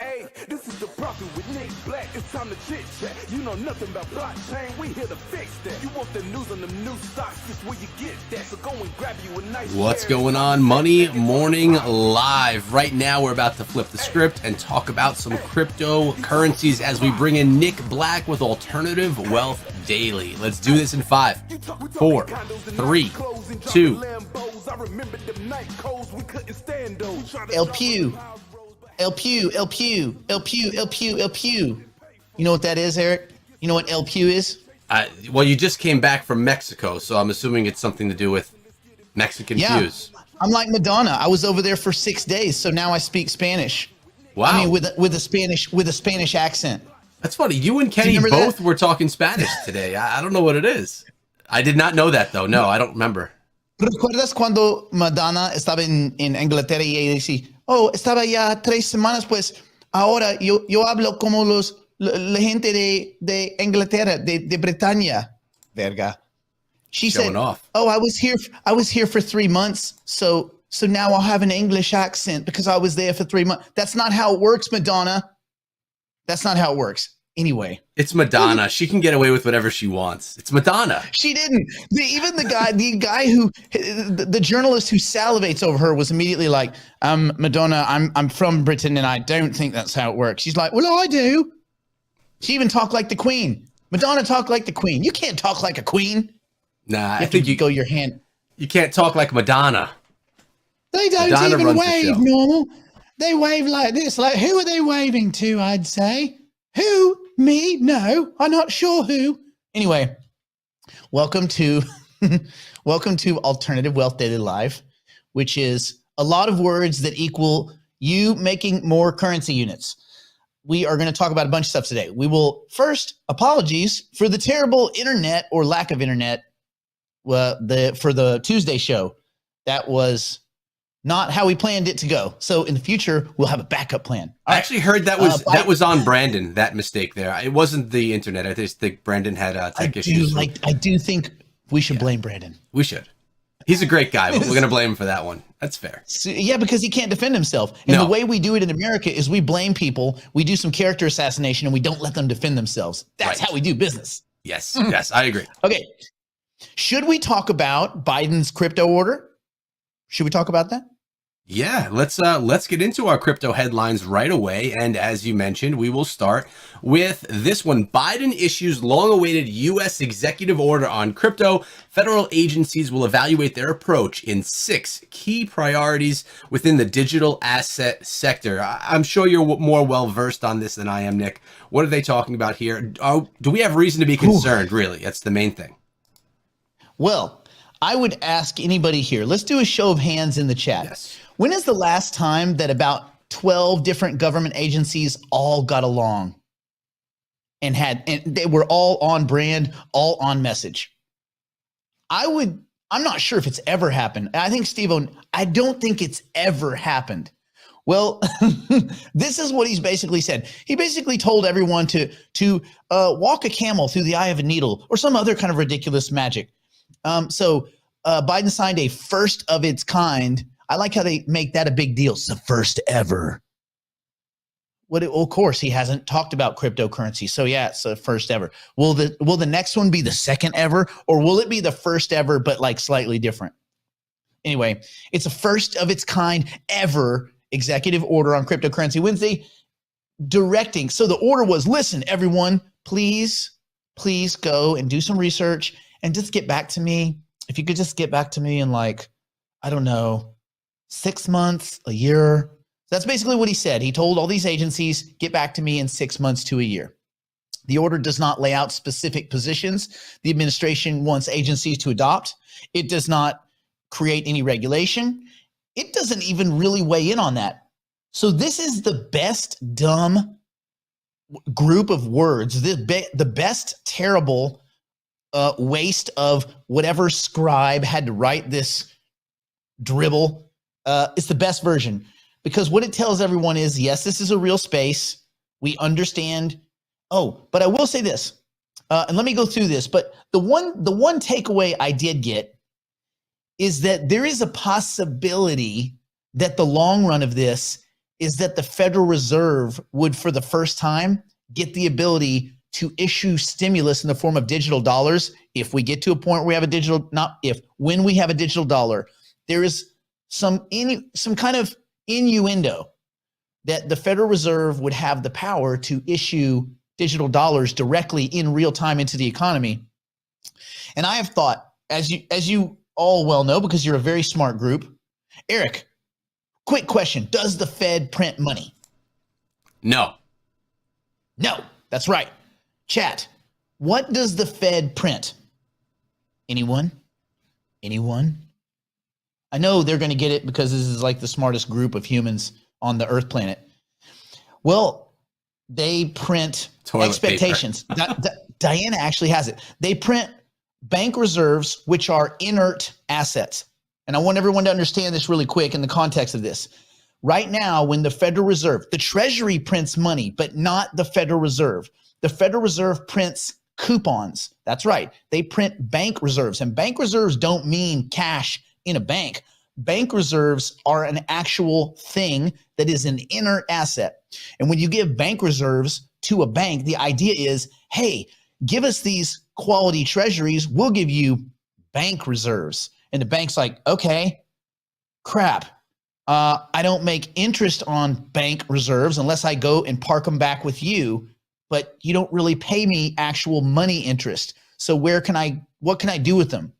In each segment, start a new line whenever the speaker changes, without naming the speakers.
Hey, this is the prophet with Nick Black. It's time to chit chat. You know nothing about blockchain. We here to fix that. You want the news on them new stocks? This where you get that. So go and grab you a nice.
What's going on? Money Morning Live. Right now, we're about to flip the script and talk about some cryptocurrencies as we bring in Nick Black with Alternative Wealth Daily. Let's do this in 5, 4, 3, 2.
El Pew. El Pew, El Pew, El Pew, El Pew, El Pew. You know what that is, Eric? You know what El Pew is?
Well, you just came back from Mexico, so I'm assuming it's something to do with Mexican pews.
I'm like Madonna. I was over there for 6 days, so now I speak Spanish.
Wow.
I mean, with a Spanish accent.
That's funny. You and Kenny both were talking Spanish today. I don't know what it is. I did not know that, though. No, I don't remember.
¿Recuerdas cuando Madonna estaba en Inglaterra y ella decía, oh, estaba ya 3 semanas, pues ahora yo hablo como la gente de Inglaterra, de Bretaña, verga. She
Showing
said,
off.
oh, I was here for 3 months, so now I'll have an English accent because I was there for 3 months. That's not how it works, Madonna. That's not how it works. Anyway,
it's Madonna. She can get away with whatever she wants. It's Madonna.
She didn't. The journalist who salivates over her was immediately like, Madonna, I'm from Britain and I don't think that's how it works. She's like, well, I do. She even talked like the Queen. Madonna talked like the Queen. You can't talk like a queen.
Nah, I think you
go your hand.
You can't talk like Madonna.
They don't
Madonna
even
runs the
wave
show.
normal. They wave like this. Like, who are they waving to, I'd say? Who? Me? No, I'm not sure who. Anyway, welcome to Alternative Wealth Daily Live, which is a lot of words that equal you making more currency units. We are going to talk about a bunch of stuff today. We will first, apologies for the terrible internet or lack of internet for the Tuesday show. That was not how we planned it to go. So in the future, we'll have a backup plan.
I actually heard that was on Brandon, that mistake there. It wasn't the internet. I just think Brandon had tech issues.
I do think we should blame Brandon.
We should. He's a great guy, but we're going to blame him for that one. That's fair.
So, yeah, because he can't defend himself. And the way we do it in America is we blame people, we do some character assassination, and we don't let them defend themselves. That's how we do business.
Yes, yes, I agree.
Okay. Should we talk about Biden's crypto order? Should we talk about that?
Yeah, let's get into our crypto headlines right away. And as you mentioned, we will start with this one. Biden issues long-awaited U.S. executive order on crypto. Federal agencies will evaluate their approach in 6 key priorities within the digital asset sector. I'm sure you're more well-versed on this than I am, Nick. What are they talking about here? Do we have reason to be concerned, really? That's the main thing.
Well, I would ask anybody here, let's do a show of hands in the chat.
Yes.
When is the last time that about 12 different government agencies all got along and they were all on brand, all on message? I'm not sure if it's ever happened. I think I don't think it's ever happened. Well, this is what he's basically said. He basically told everyone to walk a camel through the eye of a needle or some other kind of ridiculous magic. So Biden signed a first of its kind. I like how they make that a big deal. It's the first ever. Of course, he hasn't talked about cryptocurrency. So yeah, it's the first ever. Will the next one be the second ever, or will it be the first ever, but like slightly different? Anyway, it's a first of its kind ever executive order on cryptocurrency Wednesday directing. So the order was, listen, everyone, please go and do some research and just get back to me. If you could just get back to me in I don't know, 6 months, a year. That's basically what he said. He told all these agencies, get back to me in 6 months to a year. The order does not lay out specific positions the administration wants agencies to adopt. It does not create any regulation. It doesn't even really weigh in on that. So this is the best dumb group of words, the best terrible waste of whatever scribe had to write this dribble. It's the best version because what it tells everyone is, yes, this is a real space. We understand. Oh, but I will say this, and let me go through this. But the one takeaway I did get is that there is a possibility that the long run of this is that the Federal Reserve would, for the first time, get the ability to issue stimulus in the form of digital dollars. If we get to a point where we have a digital, not if, when we have a digital dollar, there is some kind of innuendo that the Federal Reserve would have the power to issue digital dollars directly in real time into the economy. And I have thought, as you all well know, because you're a very smart group, Eric, quick question. Does the Fed print money?
No.
No, that's right. Chat, what does the Fed print? Anyone? I know they're going to get it because this is like the smartest group of humans on the Earth planet. Well, they print
Toilet
expectations. Diana actually has it. They print bank reserves, which are inert assets. And I want everyone to understand this really quick in the context of this. Right now, when the Federal Reserve, the Treasury prints money, but not the Federal Reserve. The Federal Reserve prints coupons. That's right. They print bank reserves. And bank reserves don't mean cash in a bank. Bank reserves are an actual thing that is an inert asset. And when you give bank reserves to a bank, the idea is, hey, give us these quality treasuries. We'll give you bank reserves. And the bank's like, okay, crap. I don't make interest on bank reserves unless I go and park them back with you, but you don't really pay me actual money interest. So what can I do with them?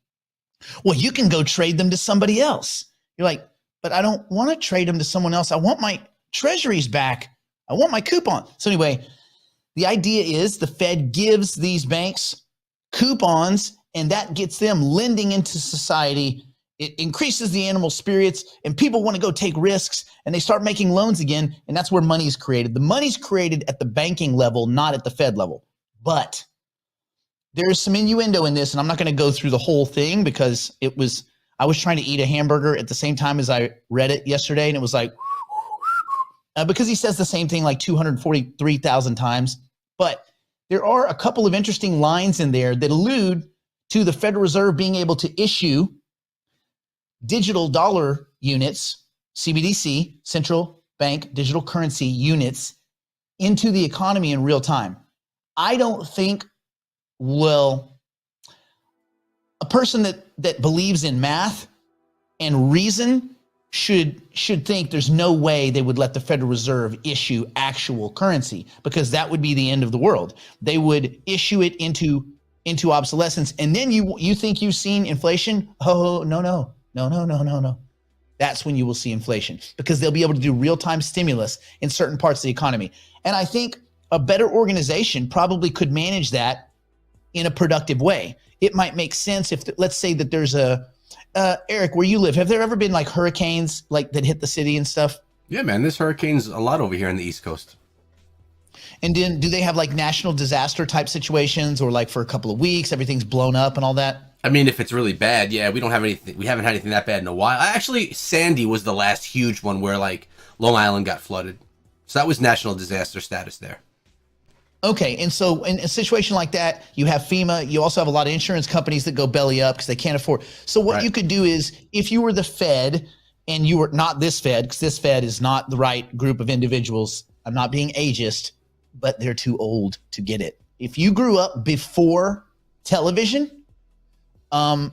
Well, you can go trade them to somebody else. You're like, but I don't want to trade them to someone else. I want my treasuries back. I want my coupon. So anyway, the idea is the Fed gives these banks coupons, and that gets them lending into society. It increases the animal spirits, and people want to go take risks, and they start making loans again, and that's where money is created. The money's created at the banking level, not at the Fed level. But there's some innuendo in this, and I'm not going to go through the whole thing because I was trying to eat a hamburger at the same time as I read it yesterday, and it was like, because he says the same thing like 243,000 times. But there are a couple of interesting lines in there that allude to the Federal Reserve being able to issue digital dollar units, CBDC, central bank digital currency units, into the economy in real time. I don't think, well, a person that believes in math and reason should think there's no way they would let the Federal Reserve issue actual currency, because that would be the end of the world. They would issue it into obsolescence. And then you think you've seen inflation? Oh, no. That's when you will see inflation, because they'll be able to do real-time stimulus in certain parts of the economy. And I think a better organization probably could manage that in a productive way. It might make sense if, let's say that there's Eric, where you live, have there ever been like hurricanes like that hit the city and stuff?
Yeah, man, there's hurricanes a lot over here on the East Coast.
And then do they have like national disaster type situations, or like for a couple of weeks, everything's blown up and all that?
I mean, if it's really bad, yeah, we don't have anything. We haven't had anything that bad in a while. Actually, Sandy was the last huge one where like Long Island got flooded. So that was national disaster status there. Okay, and so in a situation like that, you have FEMA. You also have a lot of insurance companies that go belly up because they can't afford. So what you could do is, if you were the Fed and you were not this Fed, because this Fed is not the right group of individuals. I'm not being ageist, but they're too old to get it. If you grew up before television,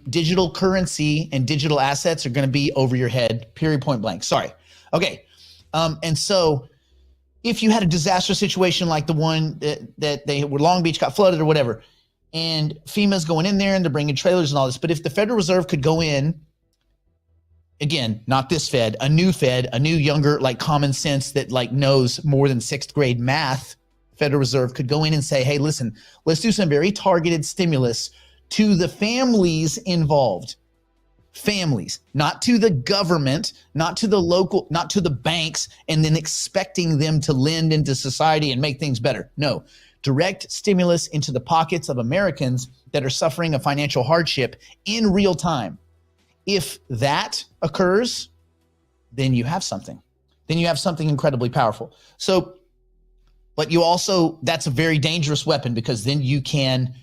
digital currency and digital assets are going to be over your head, period, point blank. Sorry. Okay. And so if you had a disaster situation like the one that they were, Long Beach got flooded or whatever, and FEMA's going in there and they're bringing trailers and all this, but if the Federal Reserve could go in, again, not this Fed, a new younger, like common sense that like knows more than 6th grade math, Federal Reserve could go in and say, hey, listen, let's do some very targeted stimulus to the families involved. Families, not to the government, not to the local, not to the banks, and then expecting them to lend into society and make things better. No, direct stimulus into the pockets of Americans that are suffering a financial hardship in real time. If that occurs, then you have something. Then you have something incredibly powerful. So, but you also, that's a very dangerous weapon, because then you can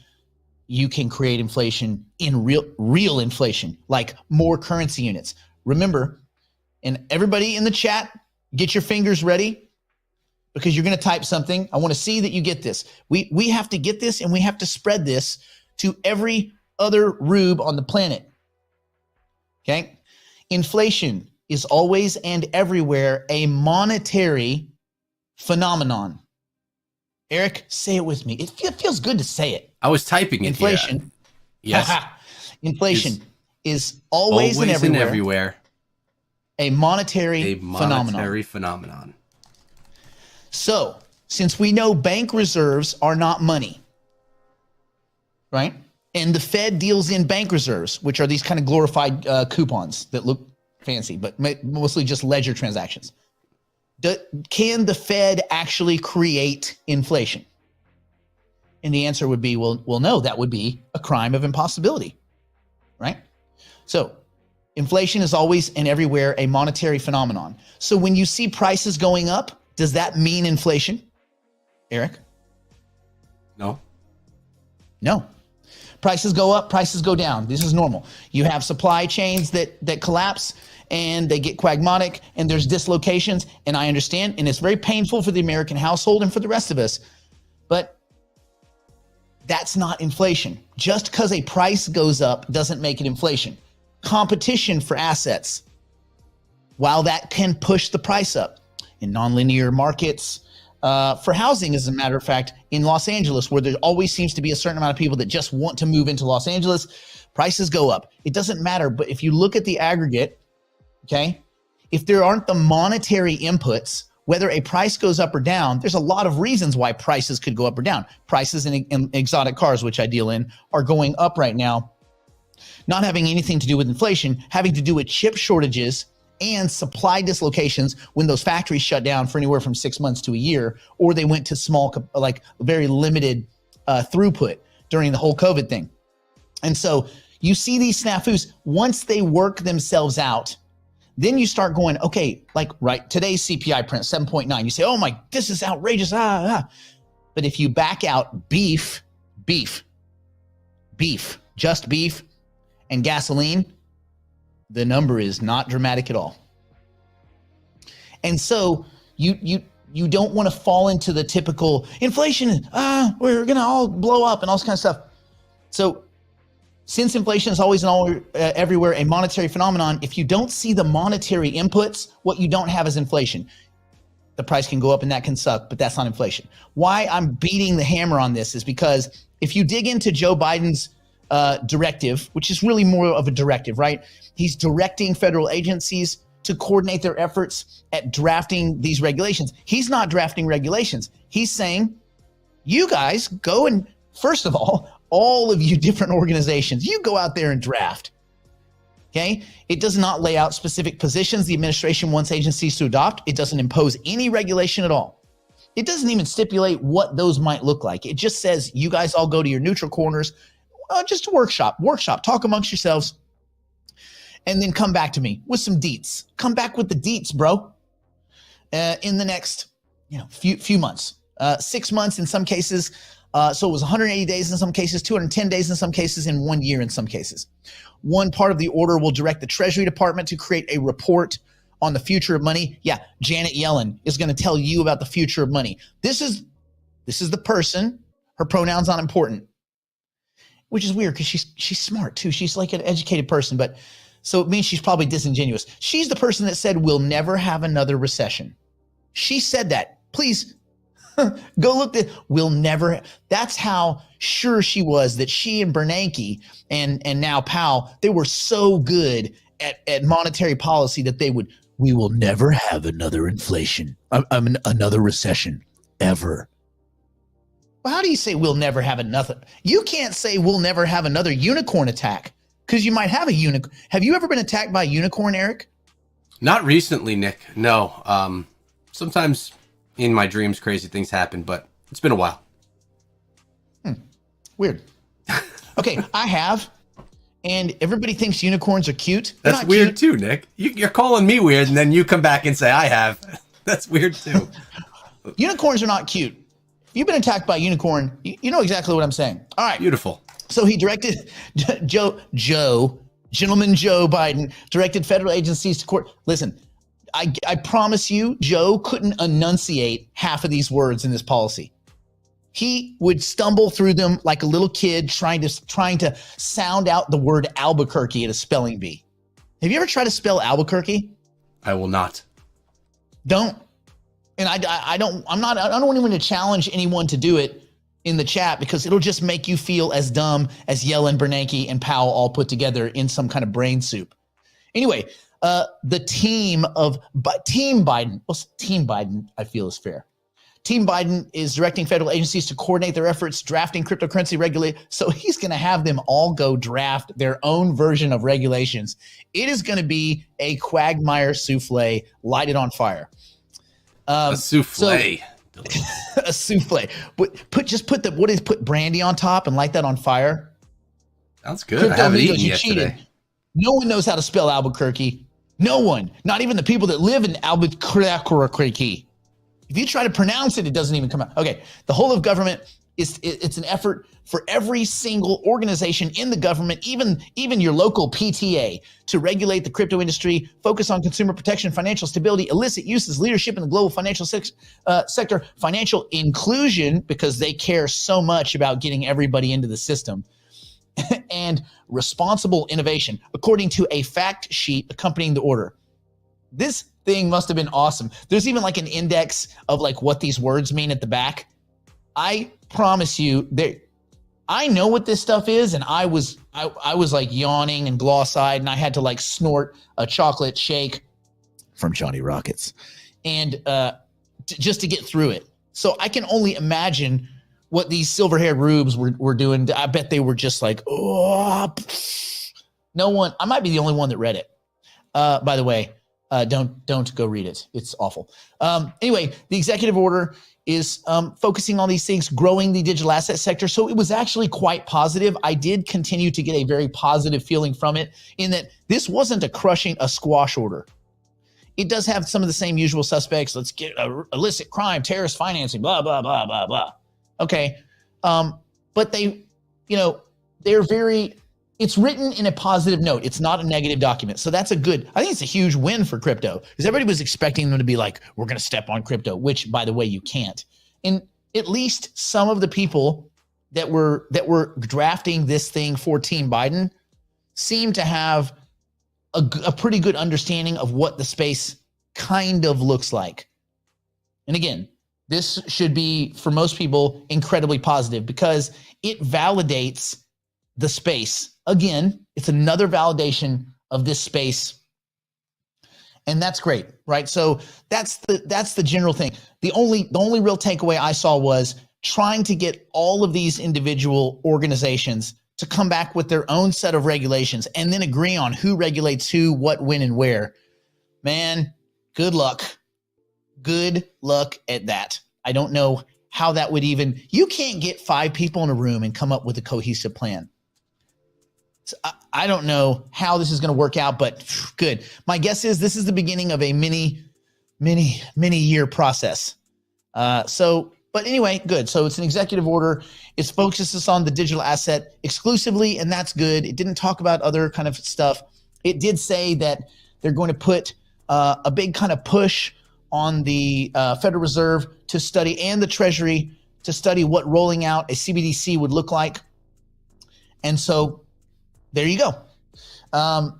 create inflation in real inflation, like more currency units. Remember, and everybody in the chat,
Get your fingers ready because you're going to type something. I want to see that you get this. We have to get this and we have to spread this to every other rube on the planet. Okay? Inflation is always and everywhere a monetary phenomenon. Eric, say it with me. It feels good to say it.
I was typing it.
Inflation.
Yes.
Inflation is always and everywhere a monetary
phenomenon.
So, since we know bank reserves are not money, right? And the Fed deals in bank reserves, which are these kind of glorified coupons that look fancy, but mostly just ledger transactions. Can the Fed actually create inflation? And the answer would be, well, no, that would be a crime of impossibility, right? So inflation is always and everywhere a monetary phenomenon. So when you see prices going up, does that mean inflation, Eric?
No.
No. Prices go up, prices go down. This is normal. You have supply chains that collapse and they get quagmonic and there's dislocations. And I understand, and it's very painful for the American household and for the rest of us, but that's not inflation. Just because a price goes up doesn't make it inflation. Competition for assets, while that can push the price up in nonlinear markets, for housing, as a matter of fact, in Los Angeles, where there always seems to be a certain amount of people that just want to move into Los Angeles, prices go up. It doesn't matter. But if you look at the aggregate, okay, if there aren't the monetary inputs, whether a price goes up or down, there's a lot of reasons why prices could go up or down. Prices in exotic cars, which I deal in, are going up right now, not having anything to do with inflation, having to do with chip shortages and supply dislocations when those factories shut down for anywhere from 6 months to a year, or they went to small, like very limited throughput during the whole COVID thing. And so you see these snafus, once they work themselves out, then you start going, okay, like right, today's CPI print, 7.9. You say, oh my, this is outrageous. But if you back out beef, just beef and gasoline, the number is not dramatic at all. And so you don't want to fall into the typical inflation, we're going to all blow up and all this kind of stuff. So since inflation is always and everywhere a monetary phenomenon, if you don't see the monetary inputs, what you don't have is inflation. The price can go up and that can suck, but that's not inflation. Why I'm beating the hammer on this is because if you dig into Joe Biden's directive, which is really more of a directive, right? He's directing federal agencies to coordinate their efforts at drafting these regulations. He's not drafting regulations. He's saying, you guys go and, first of all of you different organizations, you go out there and draft. Okay? It does not lay out specific positions the administration wants agencies to adopt. It doesn't impose any regulation at all. It doesn't even stipulate what those might look like. It just says, you guys all go to your neutral corners, just a workshop, talk amongst yourselves, and then come back to me with some deets. Come back with the deets, bro, in the next few months, 6 months in some cases. So it was 180 days in some cases, 210 days in some cases, and 1 year in some cases. One part of the order will direct the Treasury Department to create a report on the future of money. Yeah, Janet Yellen is going to tell you about the future of money. This is the person, her pronouns not important, which is weird because she's smart too. She's like an educated person, but so it means she's probably disingenuous. She's the person that said we'll never have another recession. She said that. Please go look at, we'll never. That's how sure she was that she and Bernanke and now Powell, they were so good at monetary policy that we will never have another inflation, another recession ever. Well, how do you say we'll never have another? You can't say we'll never have another unicorn attack because you might have a unicorn. Have you ever been attacked by a unicorn, Eric?
Not recently, Nick. No. Sometimes in my dreams, crazy things happen, but it's been a while.
Weird. Okay, I have. And everybody thinks unicorns are cute.
That's weird too, Nick. You're calling me weird, and then you come back and say I have. That's weird too.
Unicorns are not cute. If you've been attacked by a unicorn, you know exactly what I'm saying. All right.
Beautiful.
So he directed Gentleman Joe Biden directed federal agencies to court. Listen, I promise you, Joe couldn't enunciate half of these words in this policy. He would stumble through them like a little kid trying to sound out the word Albuquerque at a spelling bee. Have you ever tried to spell Albuquerque?
I will not.
Don't. And I don't want anyone to challenge anyone to do it in the chat, because it'll just make you feel as dumb as Yellen, Bernanke, and Powell all put together in some kind of brain soup. Anyway, the team Biden, well, Team Biden, I feel is fair. Team Biden is directing federal agencies to coordinate their efforts drafting cryptocurrency regulation. So he's going to have them all go draft their own version of regulations. It is going to be a quagmire souffle, light it on fire.
A souffle.
A souffle. Put brandy on top and light that on fire.
Sounds good. I haven't eaten yet today.
No one knows how to spell Albuquerque. No one. Not even the people that live in Albuquerque. If you try to pronounce it, it doesn't even come out. Okay. The whole of government it's an effort for every single organization in the government, even your local PTA, to regulate the crypto industry, focus on consumer protection, financial stability, illicit uses, leadership in the global financial sector, financial inclusion, because they care so much about getting everybody into the system, and responsible innovation, according to a fact sheet accompanying the order. This thing must have been awesome. There's even like an index of like what these words mean at the back. I promise you that I know what this stuff is, and I was like yawning and gloss-eyed, and I had to like snort a chocolate shake from Johnny Rockets, and just to get through it. So I can only imagine what these silver-haired rubes were doing. I bet they were just like, oh, no one. I might be the only one that read it. By the way, don't go read it. It's awful. Anyway, the executive order is focusing on these things, growing the digital asset sector. So it was actually quite positive. I did continue to get a very positive feeling from it, in that this wasn't a squash order. It does have some of the same usual suspects. Let's get illicit crime, terrorist financing, blah, blah, blah, blah, blah. Okay. But it's written in a positive note. It's not a negative document. So I think it's a huge win for crypto, because everybody was expecting them to be like, we're going to step on crypto, which, by the way, you can't. And at least some of the people that were drafting this thing for Team Biden seem to have a pretty good understanding of what the space kind of looks like. And again, this should be, for most people, incredibly positive, because it validates the space. Again, it's another validation of this space, and that's great, right? So that's the general thing. The only real takeaway I saw was trying to get all of these individual organizations to come back with their own set of regulations and then agree on who regulates who, what, when, and where. Man, good luck. Good luck at that. I don't know how that would you can't get 5 people in a room and come up with a cohesive plan. So I don't know how this is going to work out, but good. My guess is this is the beginning of a many year process. But anyway, good. So it's an executive order. It focuses on the digital asset exclusively, and that's good. It didn't talk about other kind of stuff. It did say that they're going to put a big kind of push on the Federal Reserve to study, and the Treasury to study, what rolling out a CBDC would look like. And so there you go. I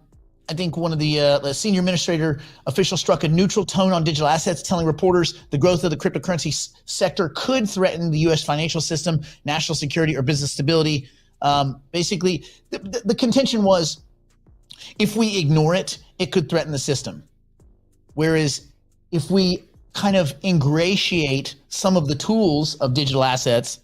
think one of the senior administrator officials struck a neutral tone on digital assets, telling reporters the growth of the cryptocurrency sector could threaten the U.S. financial system, national security, or business stability. Basically, the contention was, if we ignore it, it could threaten the system. Whereas if we kind of ingratiate some of the tools of digital assets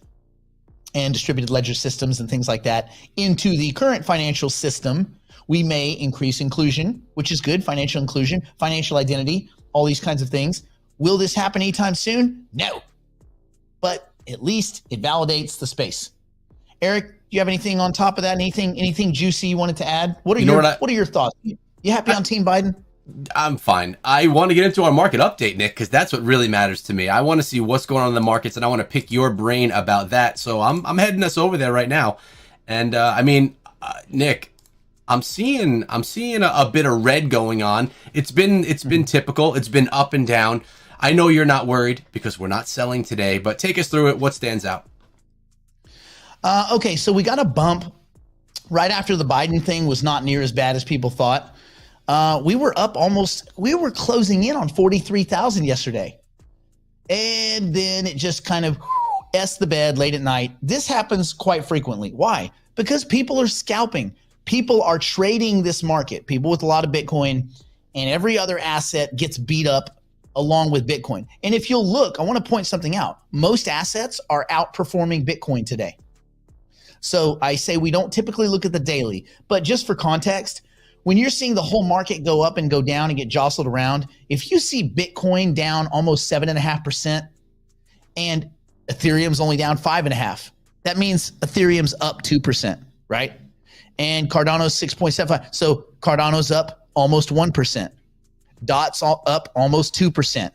and distributed ledger systems and things like that into the current financial system, we may increase inclusion, which is good. Financial inclusion, financial identity, all these kinds of things. Will this happen anytime soon? No. But at least it validates the space. Eric, do you have anything on top of that? Anything juicy you wanted to add? What are your thoughts? You happy on Team Biden?
I'm fine. I want to get into our market update, Nick, because that's what really matters to me. I want to see what's going on in the markets, and I want to pick your brain about that. So I'm heading us over there right now. And Nick, I'm seeing a bit of red going on. It's been typical. It's been up and down. I know you're not worried because we're not selling today, but take us through it. What stands out?
Okay, so we got a bump right after the Biden thing was not near as bad as people thought. We were closing in on 43,000 yesterday. And then it just kind of S the bed late at night. This happens quite frequently. Why? Because people are scalping. People are trading this market. People with a lot of Bitcoin and every other asset gets beat up along with Bitcoin. And if you'll look, I want to point something out. Most assets are outperforming Bitcoin today. So I say we don't typically look at the daily, but just for context, when you're seeing the whole market go up and go down and get jostled around, if you see Bitcoin down almost 7.5% and Ethereum's only down 5.5%, that means Ethereum's up 2%, right? And Cardano's 6.75. So Cardano's up almost 1%. Dot's up almost 2%.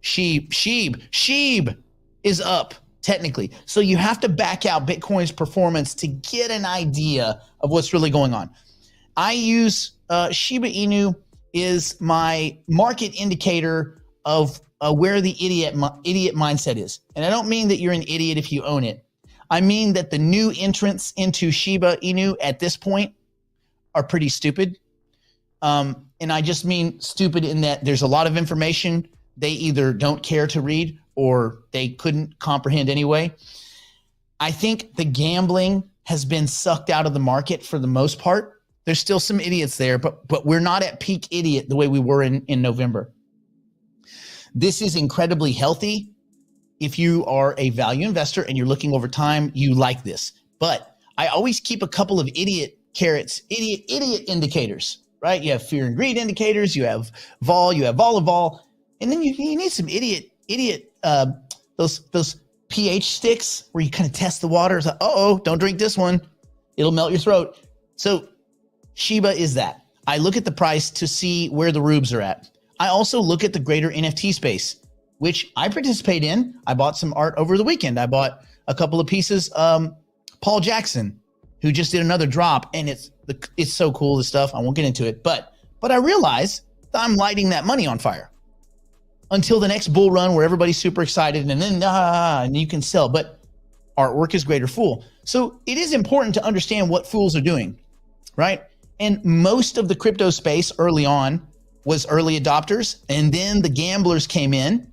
Sheeb is up technically. So you have to back out Bitcoin's performance to get an idea of what's really going on. I use Shiba Inu is my market indicator of where the idiot mindset is. And I don't mean that you're an idiot if you own it. I mean that the new entrants into Shiba Inu at this point are pretty stupid. And I just mean stupid in that there's a lot of information they either don't care to read or they couldn't comprehend anyway. I think the gambling has been sucked out of the market for the most part. There's still some idiots there, but we're not at peak idiot the way we were in November. This is incredibly healthy. If you are a value investor and you're looking over time, you like this. But I always keep a couple of idiot indicators, right? You have fear and greed indicators, you have vol, you have vol, and then you need some those pH sticks where you kind of test the water. It's like, don't drink this one. It'll melt your throat. So Shiba is that. I look at the price to see where the rubes are at. I also look at the greater NFT space, which I participate in. I bought some art over the weekend. I bought a couple of pieces. Paul Jackson, who just did another drop, and it's so cool, the stuff. I won't get into it, but I realize that I'm lighting that money on fire until the next bull run where everybody's super excited and then and you can sell. But artwork is greater fool. So it is important to understand what fools are doing, right? And most of the crypto space early on was early adopters, and then the gamblers came in.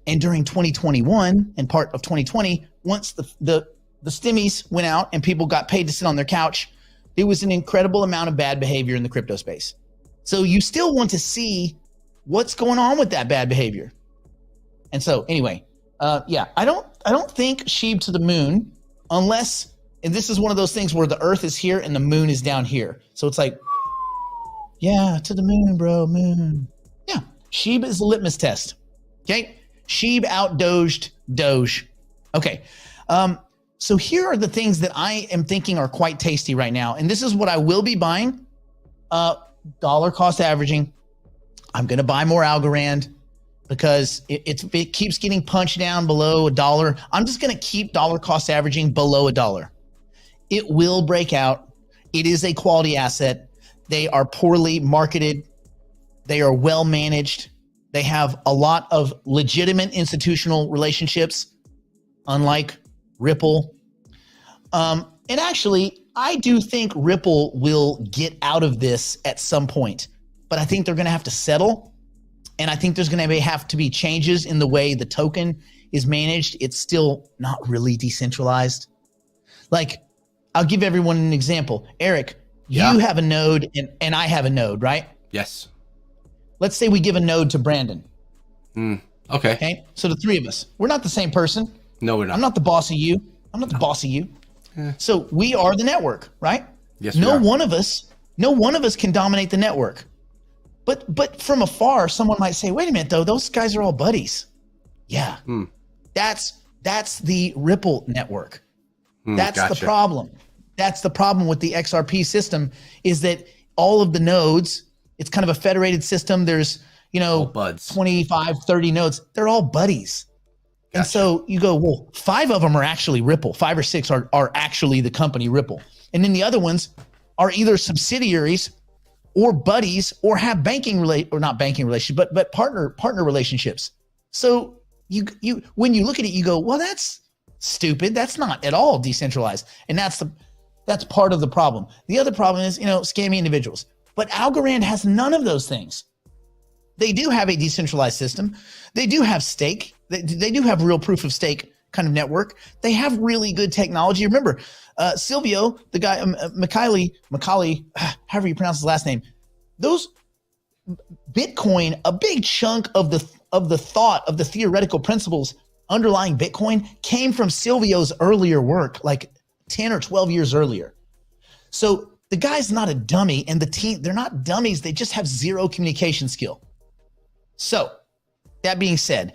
And during 2021 and part of 2020, once the stimmies went out and people got paid to sit on their couch, there was an incredible amount of bad behavior in the crypto space. So you still want to see what's going on with that bad behavior. And so anyway, I don't think Sheeb to the moon unless, and this is one of those things where the earth is here and the moon is down here. So it's like, yeah, to the moon, bro, moon. Yeah, Sheeb is a litmus test. Okay, Sheeb out-doged Doge. Okay, so here are the things that I am thinking are quite tasty right now. And this is what I will be buying. Dollar cost averaging. I'm going to buy more Algorand because it keeps getting punched down below $1. I'm just going to keep dollar cost averaging below $1. It will break out. It is a quality asset. They are poorly marketed. They are well managed. They have a lot of legitimate institutional relationships, unlike Ripple. And actually, I do think Ripple will get out of this at some point, but I think they're going to have to settle. And I think there's going to have to be changes in the way the token is managed. It's still not really decentralized. Like, I'll give everyone an example. Eric, you have a node and I have a node, right?
Yes.
Let's say we give a node to Brandon.
Okay.
So the three of us, we're not the same person.
No, we're not.
I'm not the boss of you. I'm not the boss of you. So we are the network, right?
Yes.
No one of us can dominate the network. But from afar, someone might say, wait a minute though, those guys are all buddies. Yeah. That's the Ripple network. That's
gotcha.
the problem. That's the problem with the XRP system is that all of the nodes, it's kind of a federated system. There's, 25, 30 nodes. They're all buddies. Gotcha. And so you go, well, 5 of them are actually Ripple. 5 or 6 are actually the company Ripple. And then the other ones, are either subsidiaries or buddies or have not banking relationship, but partner relationships. So you when you look at it, you go, well, that's stupid. That's not at all decentralized. And that's part of the problem. The other problem is, scammy individuals. But Algorand has none of those things. They do have a decentralized system. They do have stake. They do have real proof of stake kind of network. They have really good technology. Remember, Silvio, the guy, Macaulay, however you pronounce his last name, those Bitcoin, a big chunk of the thought of the theoretical principles underlying Bitcoin came from Silvio's earlier work, like 10 or 12 years earlier. So the guy's not a dummy, and the team, they're not dummies. They just have zero communication skill. So that being said,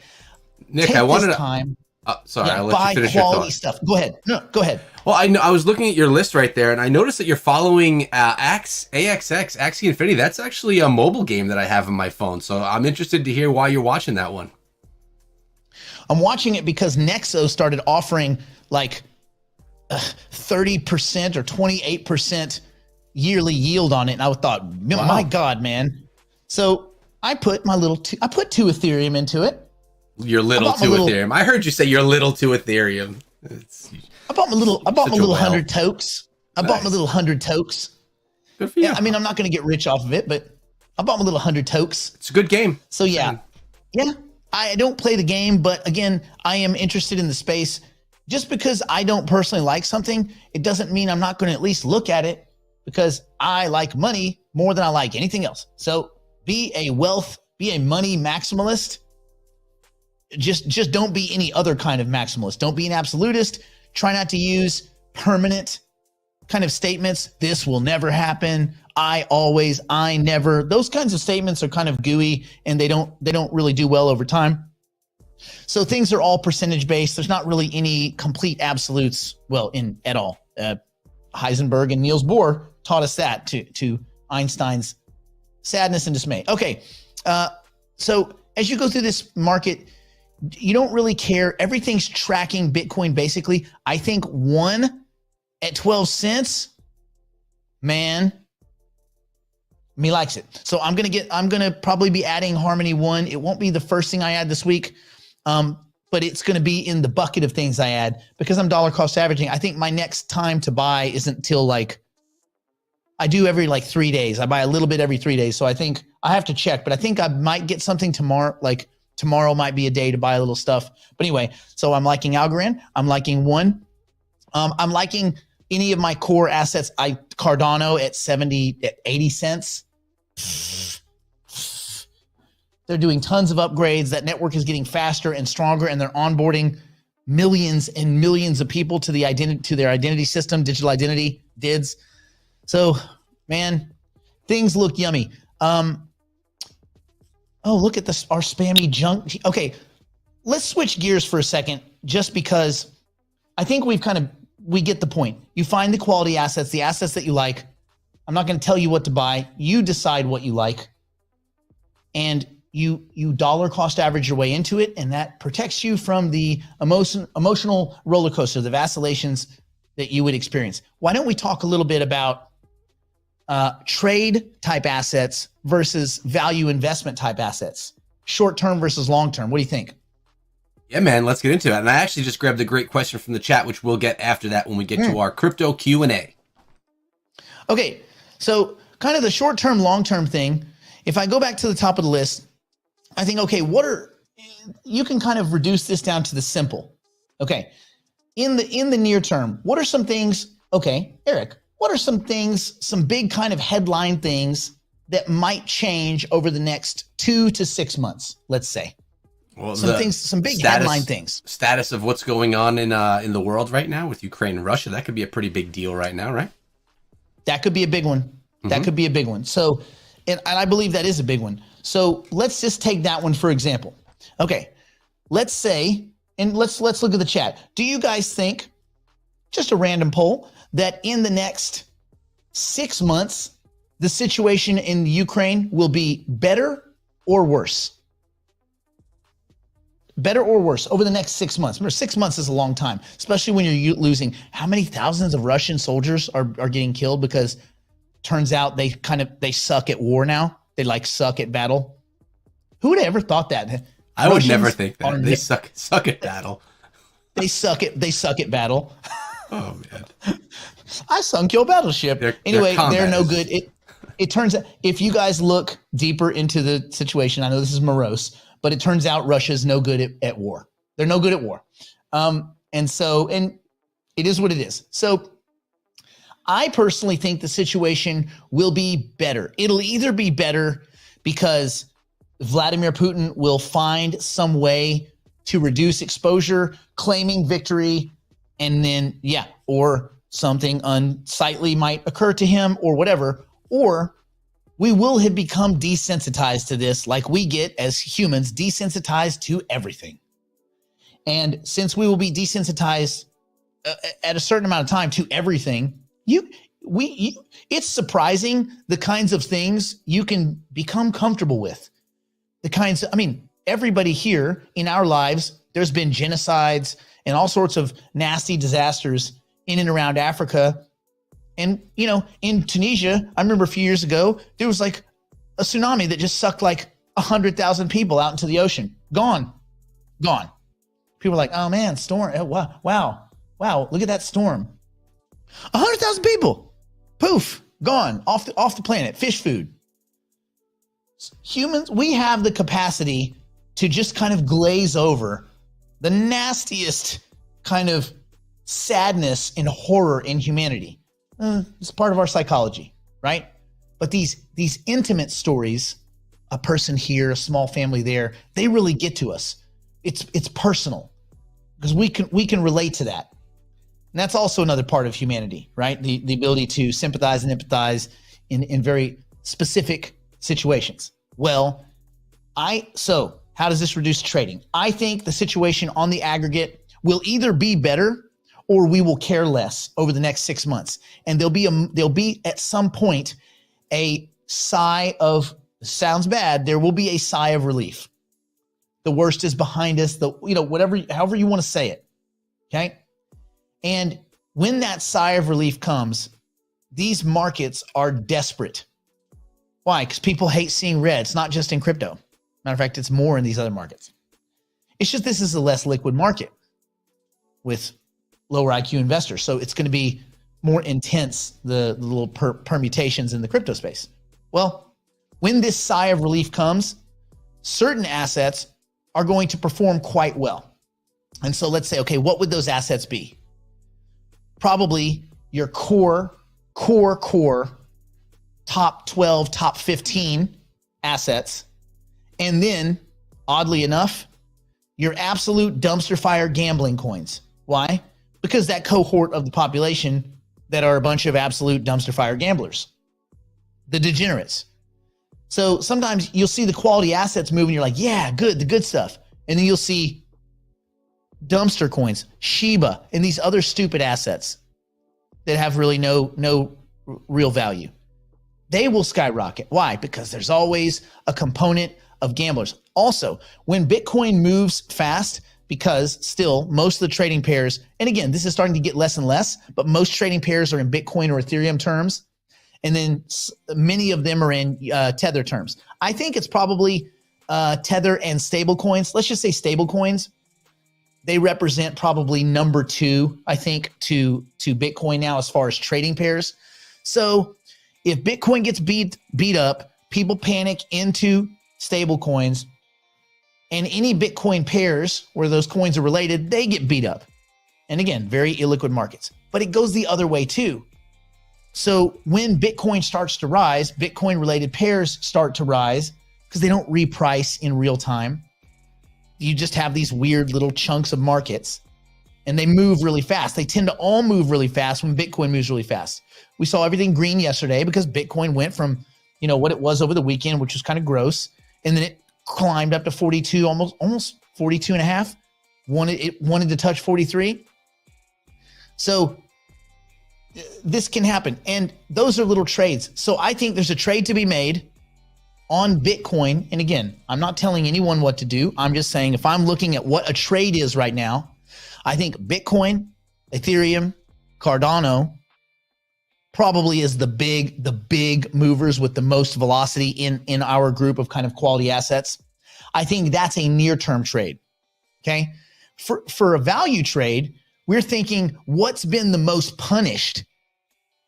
Nick, I wanted to sorry, I'll let you finish your thought. Buy quality
stuff. Go ahead. No, go ahead.
Well, I was looking at your list right there, and I noticed that you're following AXX, Axie Infinity. That's actually a mobile game that I have on my phone. So I'm interested to hear why you're watching that one.
I'm watching it because Nexo started offering like 30% or 28% yearly yield on it. And I thought, my God, man. So I put I put 2 Ethereum into it.
Your little 2 Ethereum. I heard you say your little 2 Ethereum.
I bought my little 100 tokes. I bought my little 100 tokes.
Good for you.
Yeah, I mean, I'm not going to get rich off of it, but I bought my little 100 tokes.
It's a good game.
So yeah. I don't play the game, but again, I am interested in the space. Just because I don't personally like something, it doesn't mean I'm not going to at least look at it, because I like money more than I like anything else. So be a money maximalist. Just don't be any other kind of maximalist. Don't be an absolutist. Try not to use permanent kind of statements. This will never happen. I always, I never. Those kinds of statements are kind of gooey, and they don't really do well over time. So things are all percentage based. There's not really any complete absolutes, at all. Heisenberg and Niels Bohr taught us that to Einstein's sadness and dismay. Okay, so as you go through this market, you don't really care. Everything's tracking Bitcoin basically. I think 1 at 12 cents, man, me likes it. So I'm gonna probably be adding Harmony 1. It won't be the first thing I add this week, but it's gonna be in the bucket of things I add because I'm dollar cost averaging. I think my next time to buy isn't till I do every 3 days. I buy a little bit every 3 days. So I think I have to check, but I think I might get something tomorrow. Tomorrow might be a day to buy a little stuff. But anyway, so I'm liking Algorand. I'm liking 1. I'm liking any of my core assets. Cardano at 80 cents. They're doing tons of upgrades. That network is getting faster and stronger, and they're onboarding millions and millions of people to their identity system, digital identity, DIDs. So, man, things look yummy. Oh, look at our spammy junk. Okay, let's switch gears for a second, just because I think we get the point. You find the quality assets, the assets that you like. I'm not going to tell you what to buy. You decide what you like, and you dollar cost average your way into it, and that protects you from the emotional roller coaster, the vacillations that you would experience. Why don't we talk a little bit about trade type assets versus value investment type assets, short-term versus long-term? What do you think?
Yeah, man, let's get into it. And I actually just grabbed a great question from the chat, which we'll get after that when we get to our crypto Q&A.
Okay, so kind of the short-term, long-term thing. If I go back to the top of the list, I think, okay, you can kind of reduce this down to the simple. Okay, in the near term, what are some things, okay, Eric, what are some things, some big kind of headline things that might change over the next 2 to 6 months, let's say? Well, some big headline things. Status
of what's going on in the world right now with Ukraine and Russia. That could be a pretty big deal right now, right?
That could be a big one. Mm-hmm. That could be a big one. So, and I believe that is a big one. So let's just take that one for example. Okay, let's say, and let's look at the chat. Do you guys think, just a random poll, that in the next 6 months, the situation in Ukraine will be better or worse? Better or worse over the next 6 months? Remember, 6 months is a long time, especially when you're losing. How many thousands of Russian soldiers are getting killed because turns out they suck at war now. They like suck at battle. Who would have ever thought that?
I would never think that. They suck at battle.
They suck at battle.
Oh man.
I sunk your battleship. They're no good. It turns out, if you guys look deeper into the situation, I know this is morose, but it turns out Russia's no good at war. They're no good at war. And it is what it is. So I personally think the situation will be better. It'll either be better because Vladimir Putin will find some way to reduce exposure, claiming victory, and then, or something unsightly might occur to him or whatever, or we will have become desensitized to this, like we get as humans, desensitized to everything. And since we will be desensitized at a certain amount of time to everything, it's surprising the kinds of things you can become comfortable with. Everybody here in our lives, there's been genocides and all sorts of nasty disasters in and around Africa. And, in Tunisia, I remember a few years ago, there was like a tsunami that just sucked like 100,000 people out into the ocean. Gone. People were like, oh man, storm. Wow. Look at that storm. 100,000 people. Poof. Gone. Off the planet. Fish food. Humans, we have the capacity to just kind of glaze over the nastiest kind of sadness and horror in humanity. It's part of our psychology, right? But these intimate stories, a person here, a small family there, they really get to us. It's personal because we can relate to that. And that's also another part of humanity, right? The ability to sympathize and empathize in very specific situations. Well, so how does this reduce trading? I think the situation on the aggregate will either be better or we will care less over the next 6 months. And there'll be at some point a sigh of, sounds bad, there will be a sigh of relief. The worst is behind us, however you want to say it. Okay. And when that sigh of relief comes, these markets are desperate. Why? Because people hate seeing red. It's not just in crypto. Matter of fact, it's more in these other markets. It's just this is a less liquid market with lower IQ investors. So it's going to be more intense, the little permutations in the crypto space. Well, when this sigh of relief comes, certain assets are going to perform quite well. And so let's say, okay, what would those assets be? Probably your core top 12, top 15 assets. And then, oddly enough, your absolute dumpster fire gambling coins. Why? Because that cohort of the population that are a bunch of absolute dumpster fire gamblers, the degenerates. So sometimes you'll see the quality assets move and you're like, yeah, good, the good stuff. And then you'll see dumpster coins, Shiba, and these other stupid assets that have really no real value. They will skyrocket. Why? Because there's always a component of gamblers. Also, when Bitcoin moves fast, because still most of the trading pairs, and again, this is starting to get less and less, but most trading pairs are in Bitcoin or Ethereum terms. And then many of them are in Tether terms. I think it's probably Tether and stable coins. Let's just say stable coins. They represent probably number 2, I think, to Bitcoin now as far as trading pairs. So if Bitcoin gets beat up, people panic into stable coins, and any Bitcoin pairs where those coins are related, they get beat up. And again, very illiquid markets. But it goes the other way too. So when Bitcoin starts to rise, Bitcoin related pairs start to rise because they don't reprice in real time. You just have these weird little chunks of markets and they move really fast. They tend to all move really fast when Bitcoin moves really fast. We saw everything green yesterday because Bitcoin went from, what it was over the weekend, which was kind of gross. And then it climbed up to 42, almost 42 and a half. It wanted to touch 43. So this can happen. And those are little trades. So I think there's a trade to be made on Bitcoin. And again, I'm not telling anyone what to do. I'm just saying if I'm looking at what a trade is right now, I think Bitcoin, Ethereum, Cardano, probably is the big movers with the most velocity in our group of kind of quality assets. I think that's a near-term trade. Okay. For a value trade, we're thinking what's been the most punished,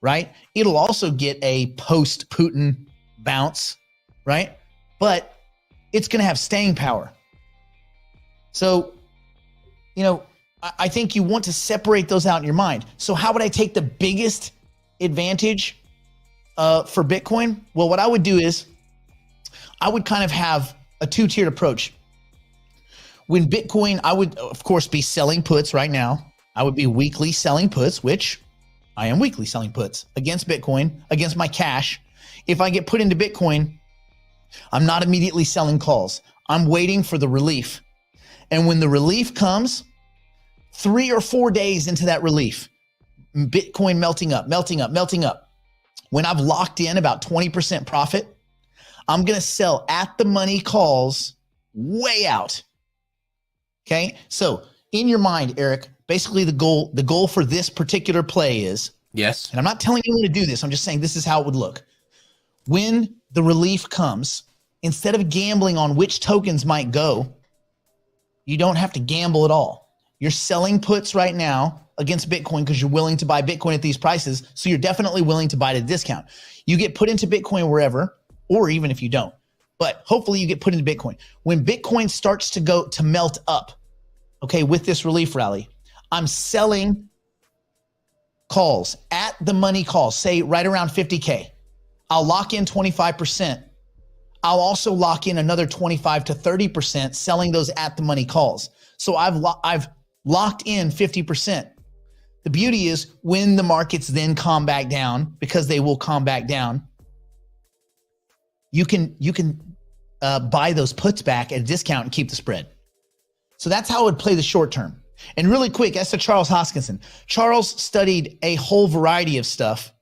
right? It'll also get a post-Putin bounce, right? But it's going to have staying power. So, I think you want to separate those out in your mind. So how would I take the biggest advantage for Bitcoin? Well, what I would do is I would kind of have a two-tiered approach. When Bitcoin, I would, of course, be selling puts right now. I would be weekly selling puts, which I am weekly selling puts against Bitcoin, against my cash. If I get put into Bitcoin, I'm not immediately selling calls. I'm waiting for the relief. And when the relief comes, 3 or 4 days into that relief, Bitcoin melting up. When I've locked in about 20% profit, I'm going to sell at the money calls way out. Okay. So in your mind, Eric, basically the goal for this particular play is,
yes.
and I'm not telling you to do this. I'm just saying this is how it would look. When the relief comes, instead of gambling on which tokens might go, you don't have to gamble at all. You're selling puts right now against Bitcoin because you're willing to buy Bitcoin at these prices. So you're definitely willing to buy at a discount. You get put into Bitcoin wherever, or even if you don't, but hopefully you get put into Bitcoin. When Bitcoin starts to melt up, okay, with this relief rally, I'm selling calls at the money calls, say right around 50K. I'll lock in 25%. I'll also lock in another 25 to 30% selling those at the money calls. So I've locked in 50%. The beauty is when the markets then calm back down, because they will calm back down, you can buy those puts back at a discount and keep the spread. So that's how I would play the short term. And really quick, as to Charles Hoskinson, Charles studied a whole variety of stuff,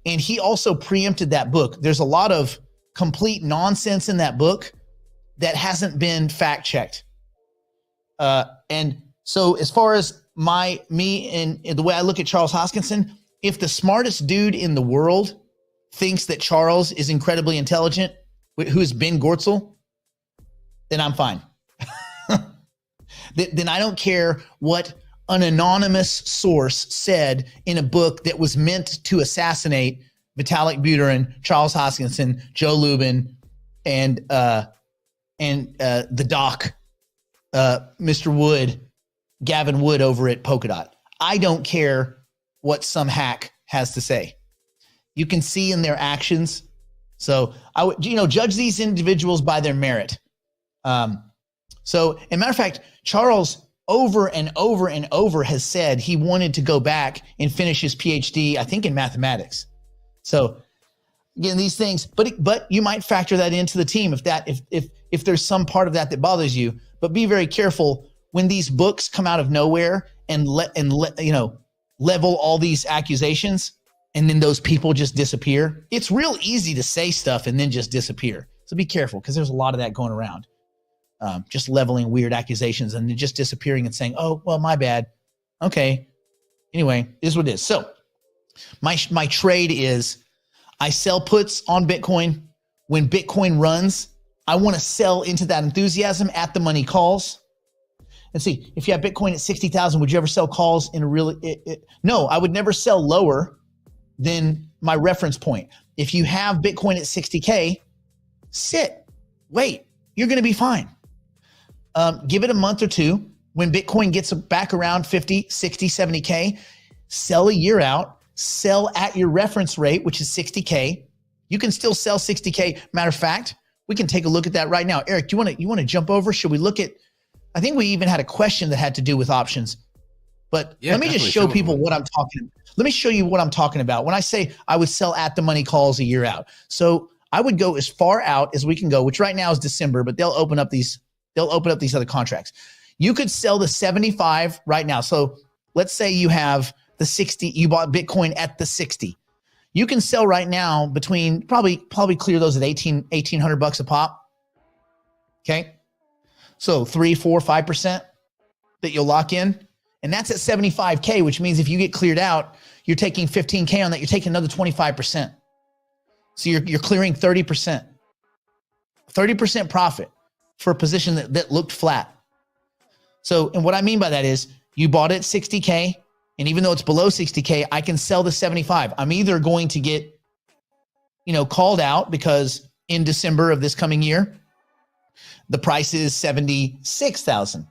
and he also preempted that book. There's a lot of complete nonsense in that book that hasn't been fact checked. And so as far as me and the way I look at Charles Hoskinson, if the smartest dude in the world thinks that Charles is incredibly intelligent, who is Ben Gortzel, then I'm fine. Then I don't care what an anonymous source said in a book that was meant to assassinate Vitalik Buterin, Charles Hoskinson, Joe Lubin, and the doc, Mr. Wood, Gavin Wood over at Polkadot. I don't care what some hack has to say. You can see in their actions. So I would, judge these individuals by their merit. So, as a matter of fact, Charles over and over and over has said he wanted to go back and finish his PhD, I think in mathematics. So again, these things, but you might factor that into the team if there's some part of that bothers you. But be very careful when these books come out of nowhere and level all these accusations, and then those people just disappear. It's real easy to say stuff and then just disappear. So be careful, because there's a lot of that going around. Just leveling weird accusations and then just disappearing and saying, oh, well, my bad. Okay. Anyway, it is what it is. So my trade is I sell puts on Bitcoin. When Bitcoin runs, I want to sell into that enthusiasm at the money calls. And see, if you have Bitcoin at 60,000, would you ever sell calls in a really, no, I would never sell lower than my reference point. If you have Bitcoin at 60K, sit, wait, you're going to be fine. Give it a month or two. When Bitcoin gets back around 50, 60, 70K, sell a year out, sell at your reference rate, which is 60K. You can still sell 60K. Matter of fact, we can take a look at that right now. Eric, you want to jump over? Should we look at, I think we even had a question that had to do with options, but yeah, let me just show people what I'm talking about. Let me show you what I'm talking about. When I say I would sell at the money calls a year out. So I would go as far out as we can go, which right now is December, but they'll open up these other contracts. You could sell the 75 right now. So let's say you have the 60, you bought Bitcoin at the 60. You can sell right now between probably clear those at 1,800 bucks a pop. Okay. So 3, 4, 5% that you'll lock in. And that's at 75K, which means if you get cleared out, you're taking 15K on that. You're taking another 25%. So you're clearing 30%. 30% profit for a position that looked flat. So, and what I mean by that is you bought it at 60K, and even though it's below 60K, I can sell the 75. I'm either going to get, called out because in December of this coming year, the price is 76,000.